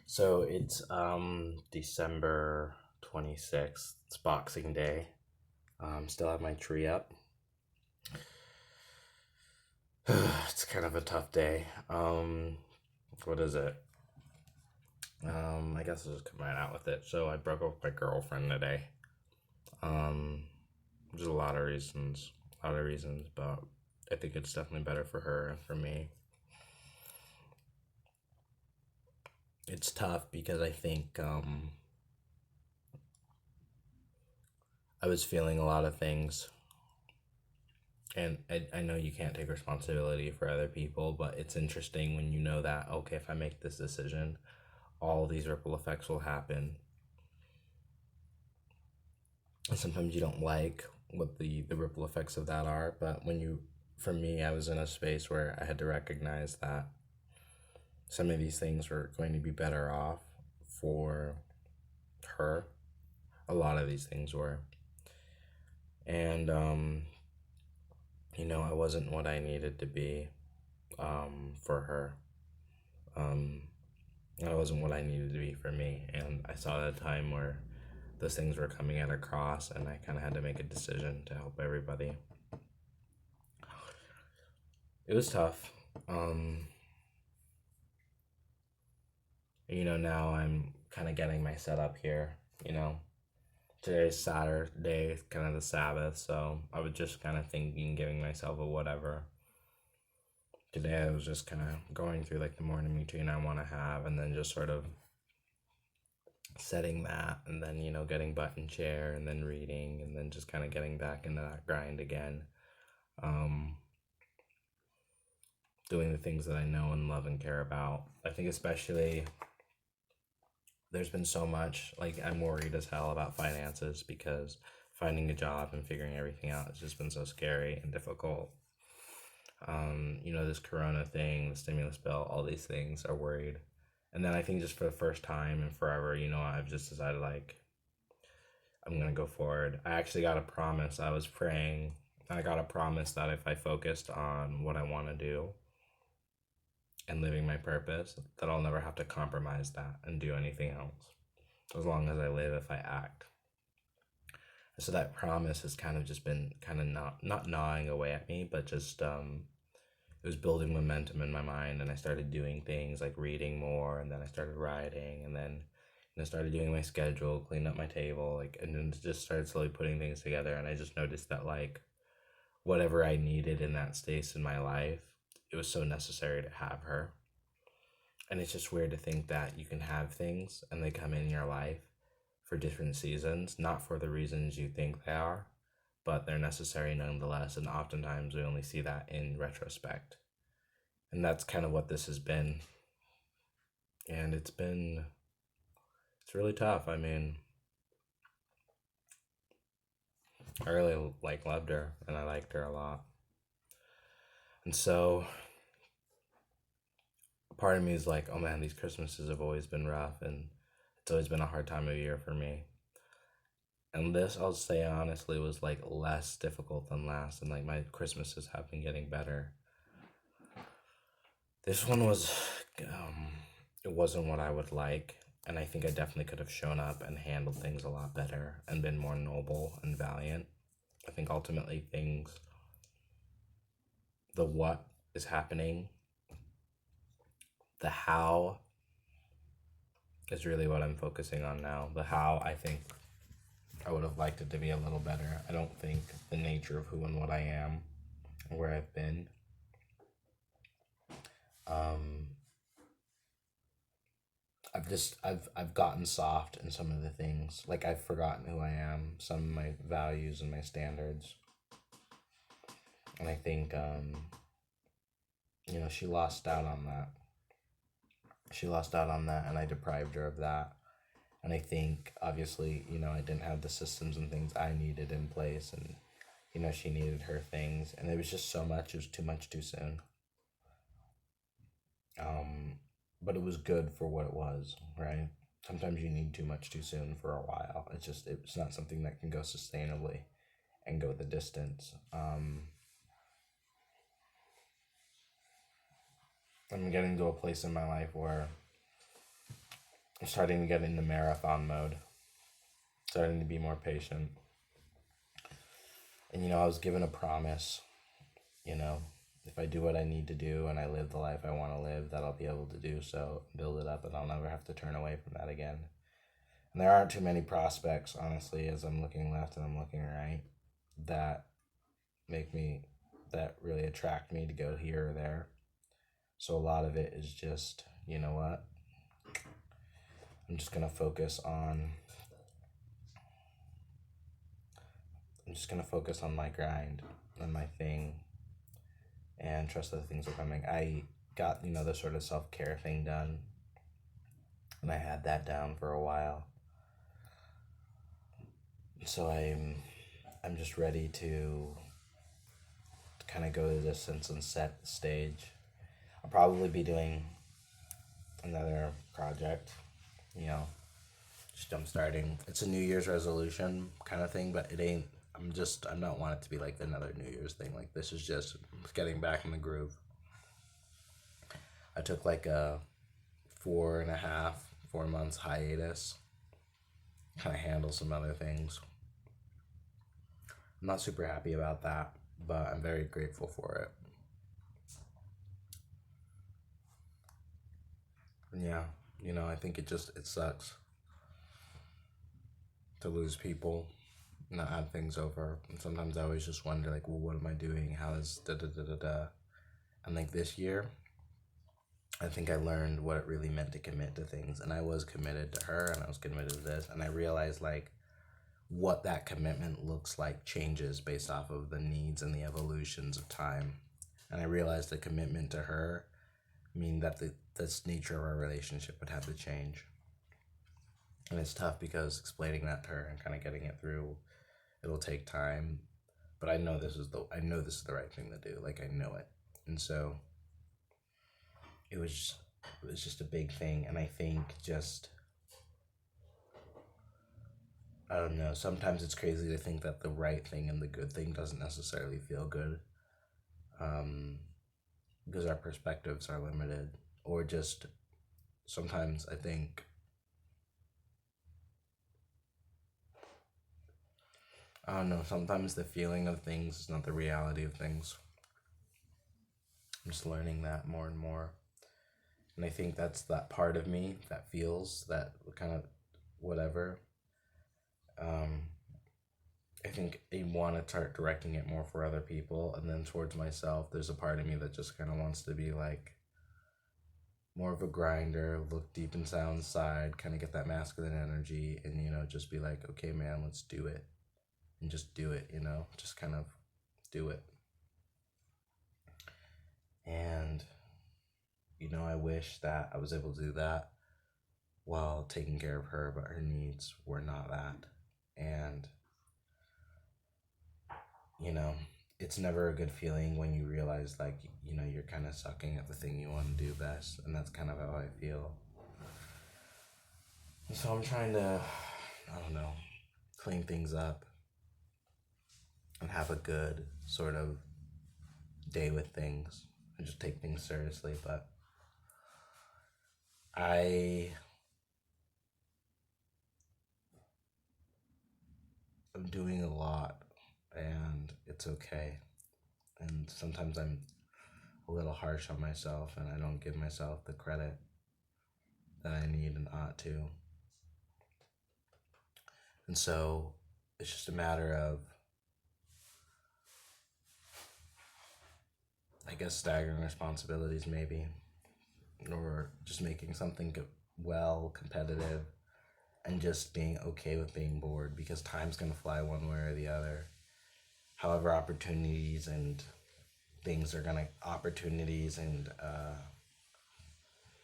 So it's December 26th. It's Boxing Day. Still have my tree up. It's kind of a tough day. What is it? I guess I'll just come right out with it. So I broke up with my girlfriend today. Um, there's a lot of reasons, but I think it's definitely better for her and for me. It's tough because I think I was feeling a lot of things, and I know you can't take responsibility for other people, but it's interesting when you know that, okay, if I make this decision, all these ripple effects will happen. And sometimes you don't like what the ripple effects of that are, but for me, I was in a space where I had to recognize that some of these things were going to be better off for her. A lot of these things were. And, I wasn't what I needed to be for her. Um, I wasn't what I needed to be for me. And I saw that time where those things were coming at a cross, and I kind of had to make a decision to help everybody. It was tough. Um, now I'm kind of getting my setup here. You know, today's Saturday, kind of the Sabbath, so I was just kind of thinking, giving myself a whatever. Today I was just kind of going through like the morning routine I want to have, and then just sort of setting that, and then getting butt in chair, and then reading, and then just kind of getting back into that grind again. Um, Doing the things that I know and love and care about. I think especially there's been so much, like, I'm worried as hell about finances because finding a job and figuring everything out has just been so scary and difficult. This corona thing, the stimulus bill, all these things are worried. And then I think just for the first time and forever, I've just decided, like, I'm gonna go forward. I actually got a promise. I was praying. I got a promise that if I focused on what I want to do and living my purpose, that I'll never have to compromise that and do anything else. As long as I live, if I act. So that promise has kind of just been kind of not gnawing away at me, but just it was building momentum in my mind, and I started doing things like reading more, and then I started writing, and then started doing my schedule, cleaned up my table, like, and then just started slowly putting things together, and I just noticed that, like, whatever I needed in that space in my life, it was so necessary to have her. And it's just weird to think that you can have things and they come in your life for different seasons, not for the reasons you think they are, but they're necessary nonetheless. And oftentimes we only see that in retrospect. And that's kind of what this has been. And it's really tough. I mean, I really loved her, and I liked her a lot. And so part of me is like, oh man, these Christmases have always been rough, and it's always been a hard time of year for me. And this, I'll say honestly, was like less difficult than last, and like my Christmases have been getting better. This one was, um, it wasn't what I would like, and I think I definitely could have shown up and handled things a lot better and been more noble and valiant. I think ultimately the what is happening, the how is really what I'm focusing on now. The how, I think I would have liked it to be a little better. I don't think the nature of who and what I am and where I've been. Um, I've gotten soft in some of the things. Like, I've forgotten who I am, some of my values and my standards. And I think she lost out on that. She lost out on that, and I deprived her of that. And I think obviously, I didn't have the systems and things I needed in place, and she needed her things, and it was just so much. It was too much too soon. Um, but it was good for what it was, right? Sometimes you need too much too soon for a while. It's not something that can go sustainably and go the distance. I'm getting to a place in my life where I'm starting to get into marathon mode, starting to be more patient. And, I was given a promise, you know, if I do what I need to do and I live the life I want to live, that I'll be able to do so, build it up, and I'll never have to turn away from that again. And there aren't too many prospects, honestly, as I'm looking left and I'm looking right, that make me, that really attract me to go here or there. So a lot of it is just, you know what? I'm just gonna focus on I'm just gonna focus on my grind and my thing and trust that things are coming. I got, the sort of self-care thing done, and I had that down for a while. So I'm just ready to kind of go the distance and set the stage. I'll probably be doing another project, you know, just jump starting. It's a New Year's resolution kind of thing, but it ain't. I'm not want it to be like another New Year's thing. Like, this is just getting back in the groove. I took like a 4.5, 4 months hiatus, kind of handle some other things. I'm not super happy about that, but I'm very grateful for it. And yeah, I think it sucks to lose people, not have things over. And sometimes I always just wonder, like, well, what am I doing? How is da da da da da? And like this year, I think I learned what it really meant to commit to things. And I was committed to her, and I was committed to this. And I realized, like, what that commitment looks like changes based off of the needs and the evolutions of time. And I realized the commitment to her mean that this nature of our relationship would have to change. And it's tough because explaining that to her and kind of getting it through, it'll take time. But I know this is the right thing to do. Like, I know it. And so it was just a big thing. And I think just, I don't know, sometimes it's crazy to think that the right thing and the good thing doesn't necessarily feel good, because our perspectives are limited. Or just sometimes I think, I don't know, sometimes the feeling of things is not the reality of things. I'm just learning that more and more. And I think that's that part of me that feels that kind of whatever. Um, I think I want to start directing it more for other people, and then towards myself, there's a part of me that just kind of wants to be like more of a grinder, look deep inside, kind of get that masculine energy, and just be like, okay, man, let's do it, and just do it, just kind of do it. And I wish that I was able to do that while taking care of her, but her needs were not that. And it's never a good feeling when you realize, like, you're kind of sucking at the thing you want to do best, and that's kind of how I feel. So I'm trying to, I don't know, clean things up and have a good sort of day with things and just take things seriously. But I am doing a lot, and it's okay. And sometimes I'm a little harsh on myself, and I don't give myself the credit that I need and ought to. And so it's just a matter of, I guess, staggering responsibilities, maybe, or just making something well competitive, and just being okay with being bored, because time's gonna fly one way or the other. However, opportunities and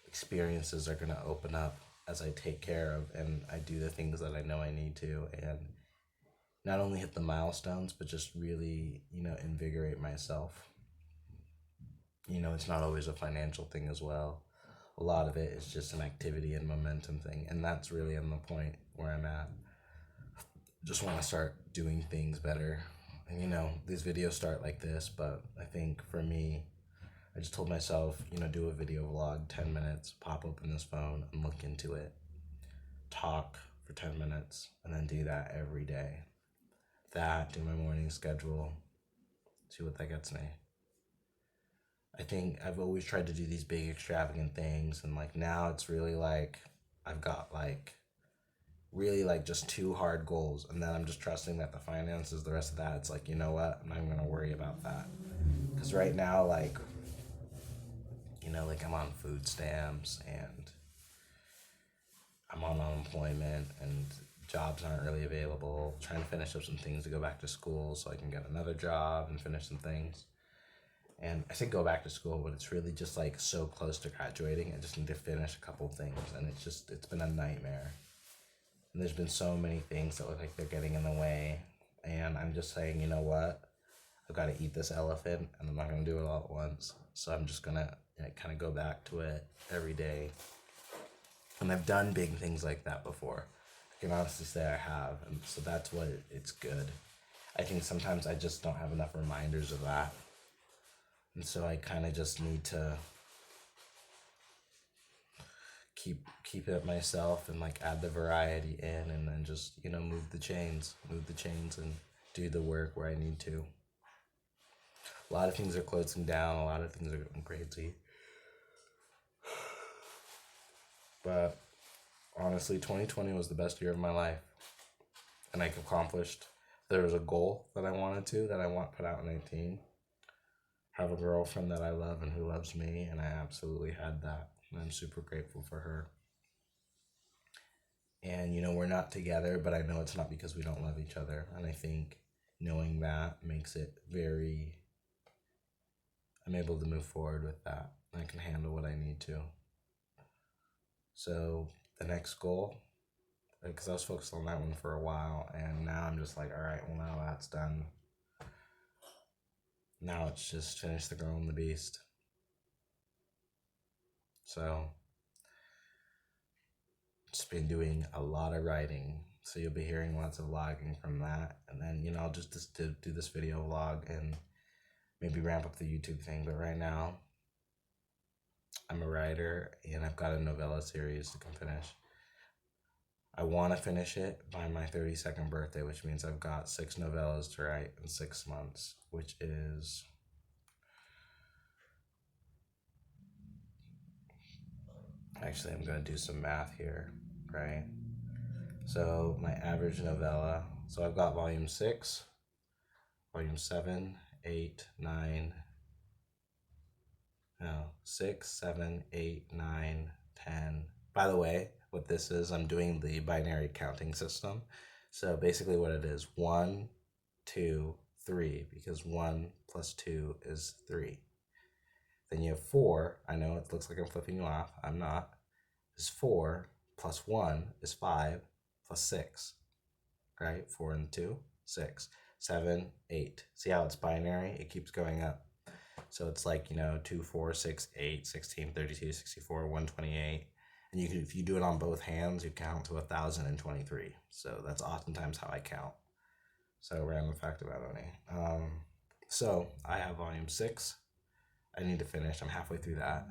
experiences are gonna open up as I take care of and I do the things that I know I need to, and not only hit the milestones, but just really, invigorate myself. It's not always a financial thing as well. A lot of it is just an activity and momentum thing, and that's really on the point where I'm at. Just want to start doing things better. And these videos start like this, but I think for me, I just told myself, do a video vlog, 10 minutes, pop open this phone and look into it. talk for 10 minutes, and then do that every day. That, do my morning schedule, see what that gets me. I think I've always tried to do these big extravagant things, and like now it's really like I've got like really like just two hard goals, and then I'm just trusting that the finances, the rest of that, it's like, you know what, I'm not even gonna worry about that. Because right now, like, like I'm on food stamps and I'm on unemployment and jobs aren't really available. Trying to finish up some things to go back to school so I can get another job and finish some things. And I say go back to school, but it's really just like so close to graduating. I just need to finish a couple things, and it's been a nightmare. And there's been so many things that look like they're getting in the way. And I'm just saying, you know what? I've got to eat this elephant, and I'm not going to do it all at once. So I'm just going to kind of go back to it every day. And I've done big things like that before. I can honestly say I have. And so that's what it's good. I think sometimes I just don't have enough reminders of that. And so I kind of just need to keep it myself and like add the variety in, and then just, move the chains and do the work where I need to. A lot of things are closing down. A lot of things are going crazy. But honestly, 2020 was the best year of my life. And I accomplished, there was a goal that I put out in 18. Have a girlfriend that I love and who loves me, and I absolutely had that. And I'm super grateful for her. And, we're not together, but I know it's not because we don't love each other. And I think knowing that makes it I'm able to move forward with that. I can handle what I need to. So the next goal, because I was focused on that one for a while, and now I'm just like, all right, well, now that's done. Now it's just finish the Girl and the Beast. So just been doing a lot of writing. So you'll be hearing lots of vlogging from that. And then, I'll just do this video vlog and maybe ramp up the YouTube thing. But right now, I'm a writer, and I've got a novella series to finish. I want to finish it by my 32nd birthday, which means I've got 6 novellas to write in 6 months, which is... Actually, I'm going to do some math here, right? So my average novella, so I've got volume 6, volume 7, 8, 9, 6, 7, 8, 9, 10. By the way, what this is, I'm doing the binary counting system. So basically what it is, 1, 2, 3, because 1 plus 2 is 3. Then you have 4. I know it looks like I'm flipping you off. I'm not. Is 4 plus 1 is 5 plus 6. Right? 4 and 2, 6. 7, 8. See how it's binary? It keeps going up. So it's like, 2, 4, 6, 8, 16, 32, 64, 128. And if you do it on both hands, you count to 1,023. So that's oftentimes how I count. So random fact about Oni. So I have volume 6. I need to finish. I'm halfway through that.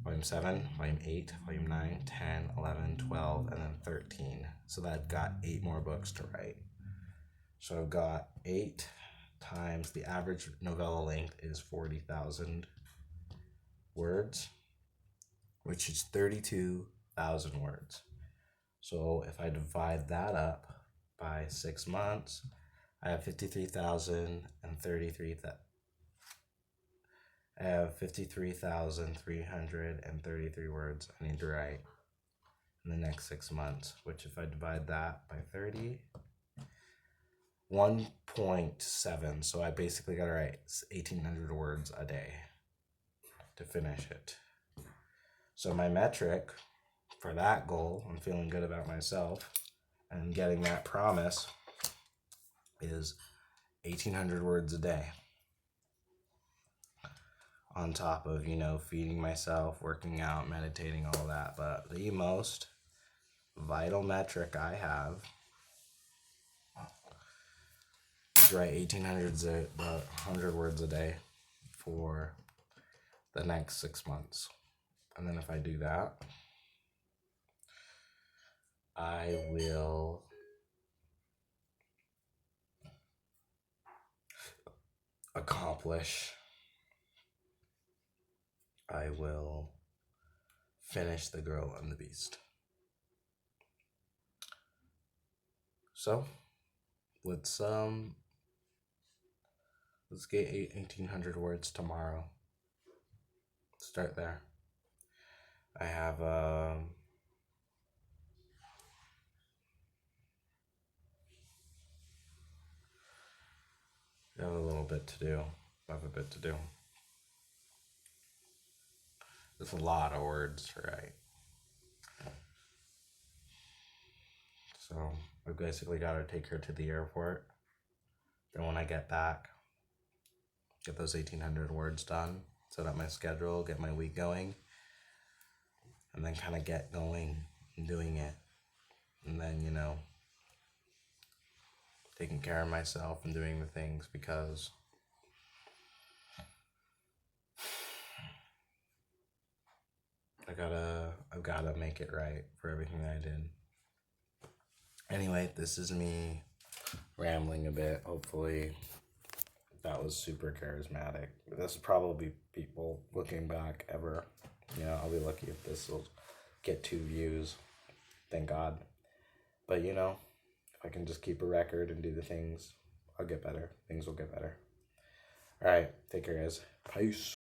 Volume 7, volume 8, volume 9, 10, 11, 12, and then 13. So I've got 8 more books to write. So I've got 8 times, the average novella length is 40,000 words, which is 32,000 words. So if I divide that up by 6 months, I have 53,333 words I need to write in the next 6 months, which if I divide that by 30, 1.7. So I basically got to write 1,800 words a day to finish it. So my metric for that goal, I'm feeling good about myself and getting that promise, is 1,800 words a day. On top of, feeding myself, working out, meditating, all that. But the most vital metric I have is write 1,800 words a day for the next 6 months. And then if I do that, I will accomplish. I will finish The Girl and the Beast. So let's get 1,800 words tomorrow. Start there. I have a little bit to do. I have a bit to do. It's a lot of words, right? So I basically got to take her to the airport. Then when I get back, get those 1,800 words done, set up my schedule, get my week going, and then kind of get going and doing it. And then, taking care of myself and doing the things because I've gotta make it right for everything I did. Anyway, this is me rambling a bit. Hopefully that was super charismatic. This will probably be people looking back ever. I'll be lucky if this will get 2 views. Thank God. But if I can just keep a record and do the things, I'll get better. Things will get better. All right. Take care, guys. Peace.